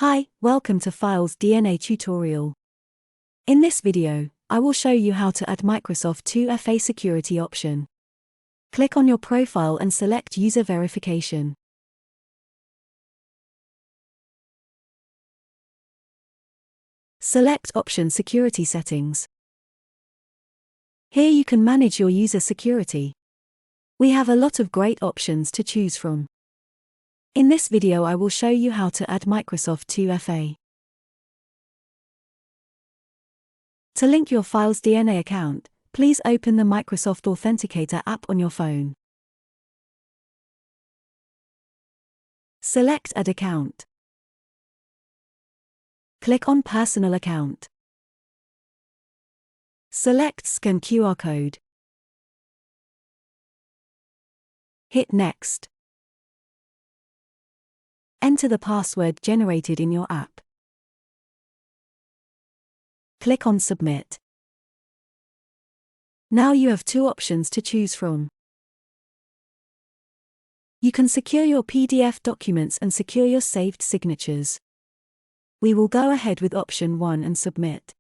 Hi, welcome to FilesDNA tutorial. In this video, I will show you how to add Microsoft 2FA security option. Click on your profile and select User Verification. Select option Security Settings. Here you can manage your user security. We have a lot of great options to choose from. In this video I will show you how to add Microsoft 2FA. To link your FilesDNA account, please open the Microsoft Authenticator app on your phone. Select Add Account. Click on Personal Account. Select Scan QR Code. Hit Next. Enter the password generated in your app. Click on Submit. Now you have two options to choose from. You can secure your PDF documents and secure your saved signatures. We will go ahead with option 1 and submit.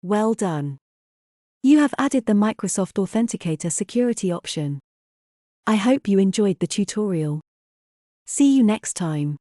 Well done. You have added the Microsoft Authenticator security option. I hope you enjoyed the tutorial. See you next time.